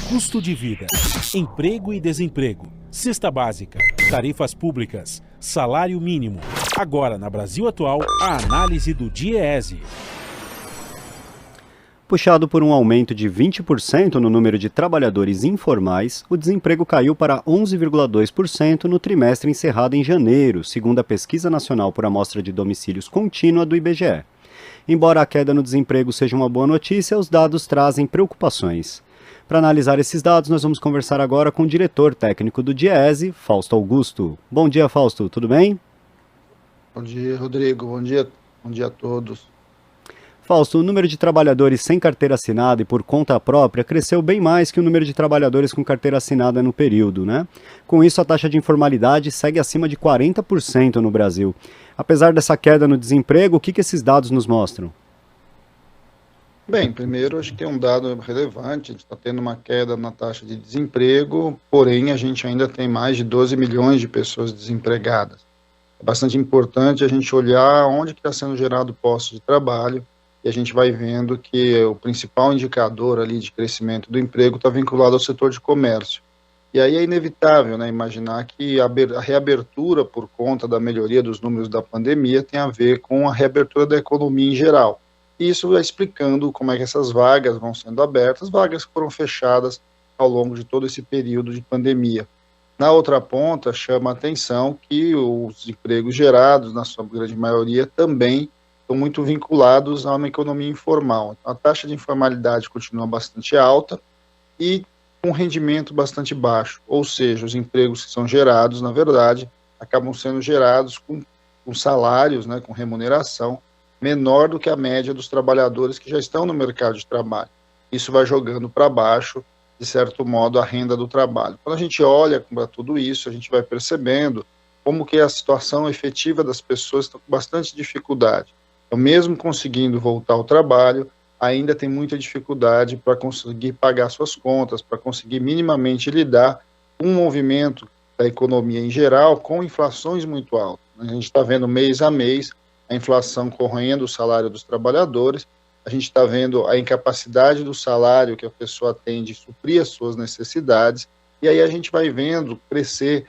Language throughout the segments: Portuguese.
Custo de vida, emprego e desemprego, cesta básica, tarifas públicas, salário mínimo. Agora, na Brasil Atual, a análise do DIEESE. Puxado por um aumento de 20% no número de trabalhadores informais, o desemprego caiu para 11,2% no trimestre encerrado em janeiro, segundo a Pesquisa Nacional por Amostra de Domicílios Contínua do IBGE. Embora a queda no desemprego seja uma boa notícia, os dados trazem preocupações. Para analisar esses dados, nós vamos conversar agora com o diretor técnico do DIEESE, Fausto Augusto. Bom dia, Fausto, tudo bem? Bom dia, Rodrigo. Bom dia a todos. Fausto, o número de trabalhadores sem carteira assinada e por conta própria cresceu bem mais que o número de trabalhadores com carteira assinada no período, né? Com isso, a taxa de informalidade segue acima de 40% no Brasil. Apesar dessa queda no desemprego, o que esses dados nos mostram? Bem, primeiro, acho que é um dado relevante. A gente está tendo uma queda na taxa de desemprego, porém, a gente ainda tem mais de 12 milhões de pessoas desempregadas. É bastante importante a gente olhar onde está sendo gerado posto de trabalho, e a gente vai vendo que o principal indicador ali de crescimento do emprego está vinculado ao setor de comércio. E aí é inevitável, né, imaginar que a reabertura por conta da melhoria dos números da pandemia tem a ver com a reabertura da economia em geral. E isso vai explicando como é que essas vagas vão sendo abertas, vagas que foram fechadas ao longo de todo esse período de pandemia. Na outra ponta, chama a atenção que os empregos gerados, na sua grande maioria, também estão muito vinculados a uma economia informal. A taxa de informalidade continua bastante alta e com rendimento bastante baixo, ou seja, os empregos que são gerados, na verdade, acabam sendo gerados com salários, né, com remuneração menor do que a média dos trabalhadores que já estão no mercado de trabalho. Isso vai jogando para baixo, de certo modo, a renda do trabalho. Quando a gente olha para tudo isso, a gente vai percebendo como que a situação efetiva das pessoas está com bastante dificuldade. Então, mesmo conseguindo voltar ao trabalho, ainda tem muita dificuldade para conseguir pagar suas contas, para conseguir minimamente lidar com o movimento da economia em geral, com inflações muito altas. A gente está vendo mês a mês a inflação corroendo o salário dos trabalhadores, a gente está vendo a incapacidade do salário que a pessoa tem de suprir as suas necessidades, e aí a gente vai vendo crescer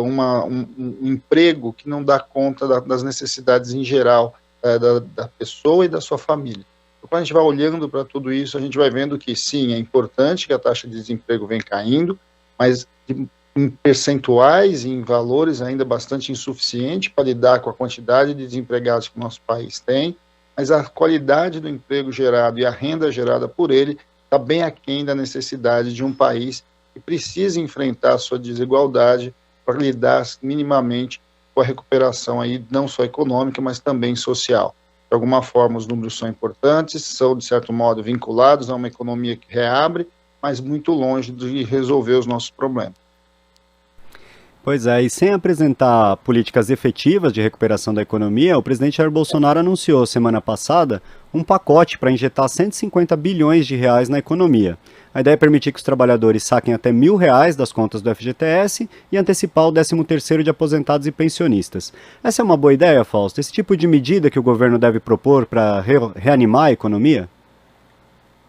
um emprego que não dá conta das necessidades em geral, da pessoa e da sua família. Então, quando a gente vai olhando para tudo isso, a gente vai vendo que sim, é importante que a taxa de desemprego venha caindo, mas em percentuais e em valores ainda bastante insuficiente para lidar com a quantidade de desempregados que o nosso país tem, mas a qualidade do emprego gerado e a renda gerada por ele está bem aquém da necessidade de um país que precisa enfrentar a sua desigualdade para lidar minimamente com a recuperação aí, não só econômica, mas também social. De alguma forma, os números são importantes, são, de certo modo, vinculados a uma economia que reabre, mas muito longe de resolver os nossos problemas. Pois é, e sem apresentar políticas efetivas de recuperação da economia, o presidente Jair Bolsonaro anunciou semana passada um pacote para injetar 150 bilhões de reais na economia. A ideia é permitir que os trabalhadores saquem até R$1.000 das contas do FGTS e antecipar o 13º de aposentados e pensionistas. Essa é uma boa ideia, Fausto? Esse tipo de medida que o governo deve propor para reanimar a economia?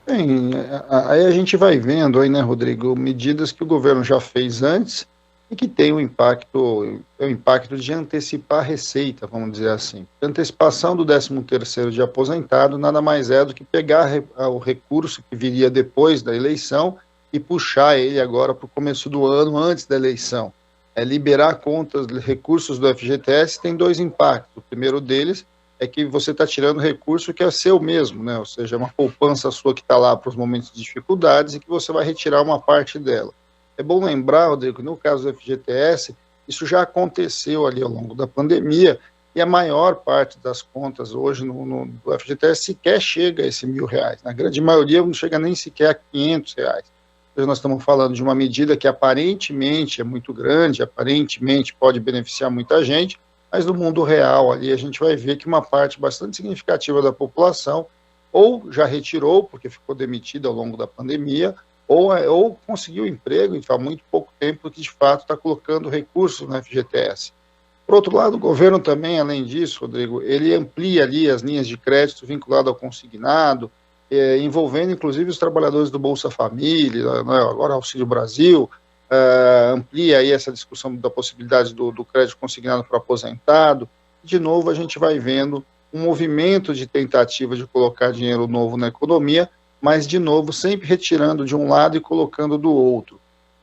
Bem, aí a gente vai vendo aí, né, Rodrigo, medidas que o governo já fez antes e que tem o impacto de antecipar a receita, vamos dizer assim. A antecipação do 13º de aposentado nada mais é do que pegar o recurso que viria depois da eleição e puxar ele agora para o começo do ano, antes da eleição. Liberar contas, recursos do FGTS tem dois impactos. O primeiro deles é que você está tirando recurso que é seu mesmo, né? Ou seja, é uma poupança sua que está lá para os momentos de dificuldades e que você vai retirar uma parte dela. É bom lembrar, Rodrigo, que no caso do FGTS, isso já aconteceu ali ao longo da pandemia e a maior parte das contas hoje no FGTS sequer chega a esse R$1.000. Na grande maioria não chega nem sequer a R$500. Então, nós estamos falando de uma medida que aparentemente é muito grande, aparentemente pode beneficiar muita gente, mas no mundo real ali a gente vai ver que uma parte bastante significativa da população ou já retirou porque ficou demitida ao longo da pandemia, ou conseguiu emprego e há muito pouco tempo que de fato está colocando recursos no FGTS. Por outro lado, o governo também, além disso, Rodrigo, ele amplia ali as linhas de crédito vinculado ao consignado, envolvendo inclusive os trabalhadores do Bolsa Família, né, agora Auxílio Brasil, amplia aí essa discussão da possibilidade do crédito consignado para aposentado. De novo, a gente vai vendo um movimento de tentativa de colocar dinheiro novo na economia, mas, de novo, sempre retirando de um lado e colocando do outro.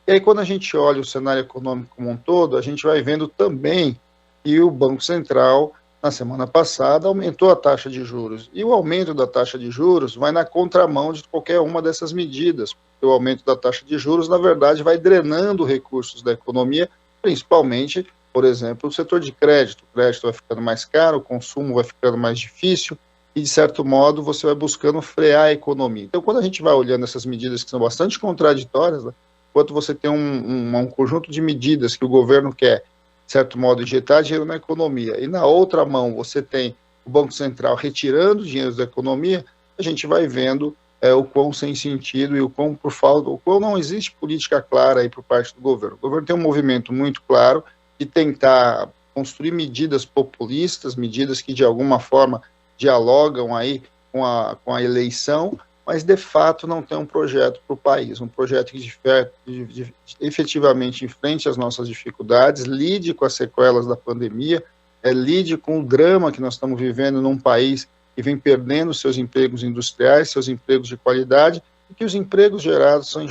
E aí, quando a gente olha o cenário econômico como um todo, a gente vai vendo também que o Banco Central, na semana passada, aumentou a taxa de juros. E o aumento da taxa de juros vai na contramão de qualquer uma dessas medidas, porque o aumento da taxa de juros, na verdade, vai drenando recursos da economia, principalmente, por exemplo, o setor de crédito. O crédito vai ficando mais caro, o consumo vai ficando mais difícil, e, de certo modo, você vai buscando frear a economia. Então, quando a gente vai olhando essas medidas que são bastante contraditórias, né, enquanto você tem um conjunto de medidas que o governo quer, de certo modo, injetar dinheiro na economia, e na outra mão você tem o Banco Central retirando dinheiro da economia, a gente vai vendo o quão sem sentido e o quão não existe política clara aí por parte do governo. O governo tem um movimento muito claro de tentar construir medidas populistas, medidas que de alguma forma dialogam aí com a eleição, mas de fato não tem um projeto para o país, um projeto que efetivamente enfrente as nossas dificuldades, lide com as sequelas da pandemia, lide com o drama que nós estamos vivendo num país que vem perdendo seus empregos industriais, seus empregos de qualidade, e que os empregos gerados são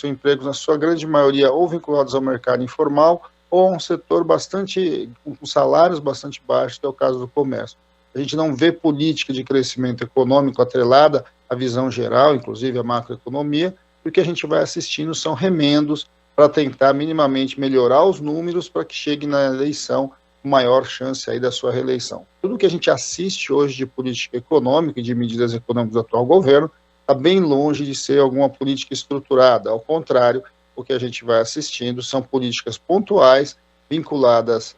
empregos, na sua grande maioria, ou vinculados ao mercado informal, ou a um setor com salários bastante baixos, que é o caso do comércio. A gente não vê política de crescimento econômico atrelada à visão geral, inclusive à macroeconomia, porque a gente vai assistindo são remendos para tentar minimamente melhorar os números para que chegue na eleição com maior chance aí da sua reeleição. Tudo que a gente assiste hoje de política econômica e de medidas econômicas do atual governo está bem longe de ser alguma política estruturada. Ao contrário, o que a gente vai assistindo são políticas pontuais, vinculadas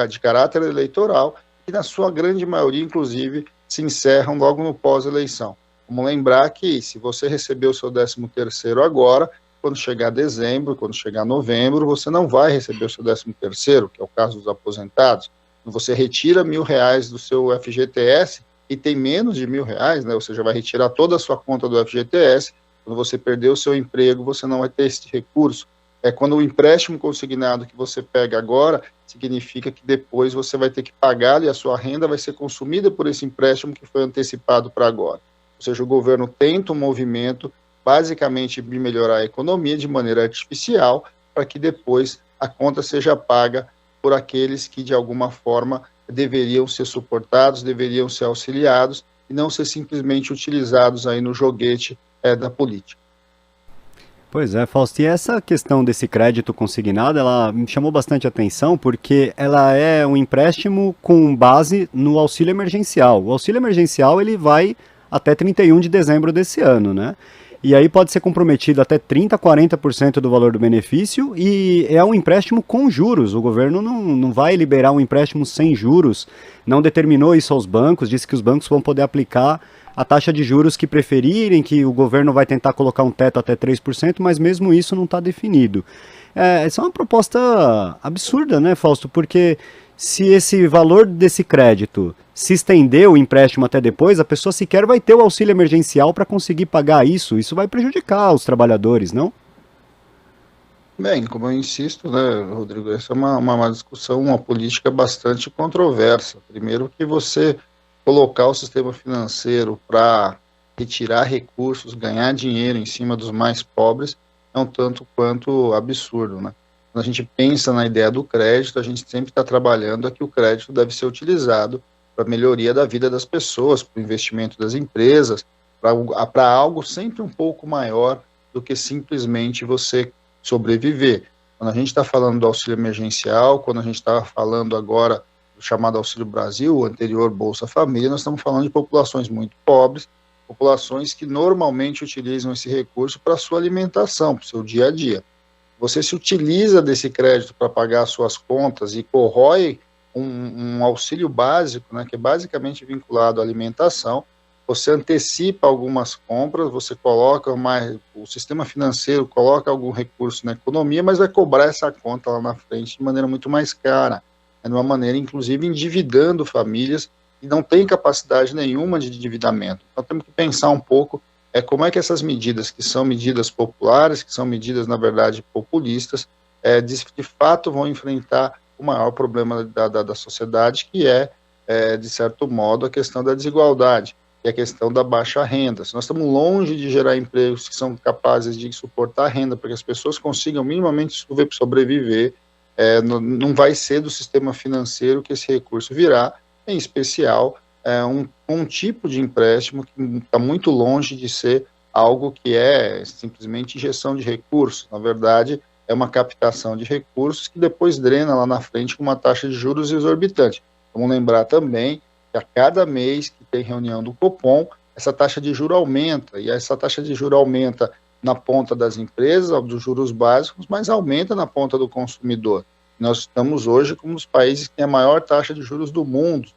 de caráter eleitoral, que na sua grande maioria, inclusive, se encerram logo no pós-eleição. Vamos lembrar que se você recebeu o seu 13º agora, quando chegar dezembro, quando chegar novembro, você não vai receber o seu 13º, que é o caso dos aposentados. Você retira R$1.000 do seu FGTS e tem menos de R$1.000, né? Ou seja, vai retirar toda a sua conta do FGTS. Quando você perder o seu emprego, você não vai ter esse recurso. Quando o empréstimo consignado que você pega agora, significa que depois você vai ter que pagar e a sua renda vai ser consumida por esse empréstimo que foi antecipado para agora. Ou seja, o governo tenta um movimento basicamente de melhorar a economia de maneira artificial para que depois a conta seja paga por aqueles que de alguma forma deveriam ser suportados, deveriam ser auxiliados e não ser simplesmente utilizados aí no joguete da política. Pois é, Fausto, e essa questão desse crédito consignado, ela me chamou bastante atenção porque ela é um empréstimo com base no auxílio emergencial. O auxílio emergencial ele vai até 31 de dezembro desse ano, né? E aí pode ser comprometido até 30%, 40% do valor do benefício e é um empréstimo com juros. O governo não vai liberar um empréstimo sem juros, não determinou isso aos bancos, disse que os bancos vão poder aplicar a taxa de juros que preferirem, que o governo vai tentar colocar um teto até 3%, mas mesmo isso não está definido. Essa é uma proposta absurda, né, Fausto? Porque se esse valor desse crédito se estender o empréstimo até depois, a pessoa sequer vai ter o auxílio emergencial para conseguir pagar isso. Isso vai prejudicar os trabalhadores, não? Bem, como eu insisto, né, Rodrigo, essa é uma discussão, uma política bastante controversa. Primeiro que você colocar o sistema financeiro para retirar recursos, ganhar dinheiro em cima dos mais pobres, é um tanto quanto absurdo, né? Quando a gente pensa na ideia do crédito, a gente sempre está trabalhando que o crédito deve ser utilizado para a melhoria da vida das pessoas, para o investimento das empresas, para algo sempre um pouco maior do que simplesmente você sobreviver. Quando a gente está falando do auxílio emergencial, quando a gente está falando agora do chamado Auxílio Brasil, o anterior Bolsa Família, nós estamos falando de populações muito pobres, populações que normalmente utilizam esse recurso para a sua alimentação, para o seu dia a dia. Você se utiliza desse crédito para pagar as suas contas e corrói um auxílio básico, né, que é basicamente vinculado à alimentação, você antecipa algumas compras, você coloca o sistema financeiro coloca algum recurso na economia, mas vai cobrar essa conta lá na frente de maneira muito mais cara, de uma maneira, inclusive, endividando famílias que não têm capacidade nenhuma de endividamento. Então, temos que pensar um pouco é como é que essas medidas, que são medidas populares, que são medidas, na verdade, populistas, de fato vão enfrentar o maior problema da sociedade, que de certo modo, a questão da desigualdade, que é a questão da baixa renda. Se nós estamos longe de gerar empregos que são capazes de suportar a renda, para que as pessoas consigam minimamente sobreviver, não vai ser do sistema financeiro que esse recurso virá, em especial um tipo de empréstimo que está muito longe de ser algo que é simplesmente injeção de recursos. Na verdade, é uma captação de recursos que depois drena lá na frente com uma taxa de juros exorbitante. Vamos lembrar também que a cada mês que tem reunião do Copom, essa taxa de juros aumenta, e essa taxa de juros aumenta na ponta das empresas, dos juros básicos, mas aumenta na ponta do consumidor. Nós estamos hoje como um dos países que tem a maior taxa de juros do mundo,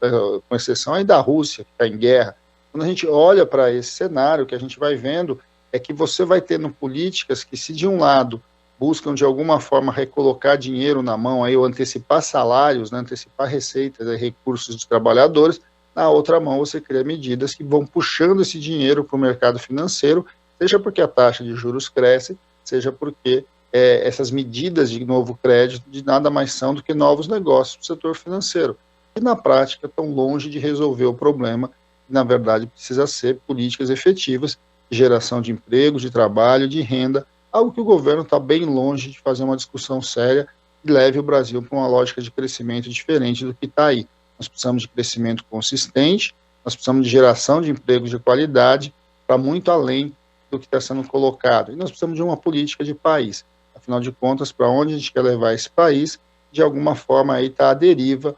com exceção aí da Rússia, que está em guerra. Quando a gente olha para esse cenário, o que a gente vai vendo é que você vai tendo políticas que, se de um lado buscam de alguma forma recolocar dinheiro na mão, aí, ou antecipar salários, né, antecipar receitas, recursos dos trabalhadores, na outra mão você cria medidas que vão puxando esse dinheiro para o mercado financeiro, seja porque a taxa de juros cresce, seja porque essas medidas de novo crédito de nada mais são do que novos negócios do setor financeiro, que na prática estão longe de resolver o problema, que na verdade precisa ser políticas efetivas de geração de emprego, de trabalho, de renda, algo que o governo está bem longe de fazer uma discussão séria e leve o Brasil para uma lógica de crescimento diferente do que está aí. Nós precisamos de crescimento consistente, nós precisamos de geração de empregos de qualidade para muito além do que está sendo colocado. E nós precisamos de uma política de país. Afinal de contas, para onde a gente quer levar esse país, de alguma forma aí está à deriva,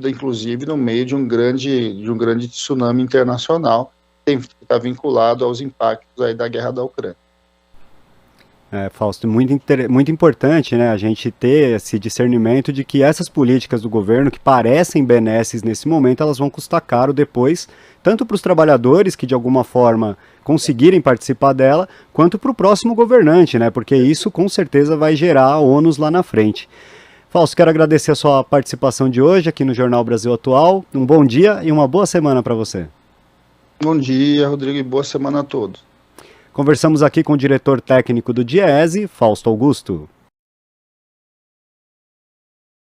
inclusive no meio de um grande tsunami internacional, que está vinculado aos impactos aí da guerra da Ucrânia. Fausto, muito importante, né, a gente ter esse discernimento de que essas políticas do governo, que parecem benesses nesse momento, elas vão custar caro depois, tanto para os trabalhadores que de alguma forma conseguirem participar dela, quanto para o próximo governante, né, porque isso com certeza vai gerar ônus lá na frente. Fausto, quero agradecer a sua participação de hoje aqui no Jornal Brasil Atual. Um bom dia e uma boa semana para você. Bom dia, Rodrigo, e boa semana a todos. Conversamos aqui com o diretor técnico do DIEESE, Fausto Augusto.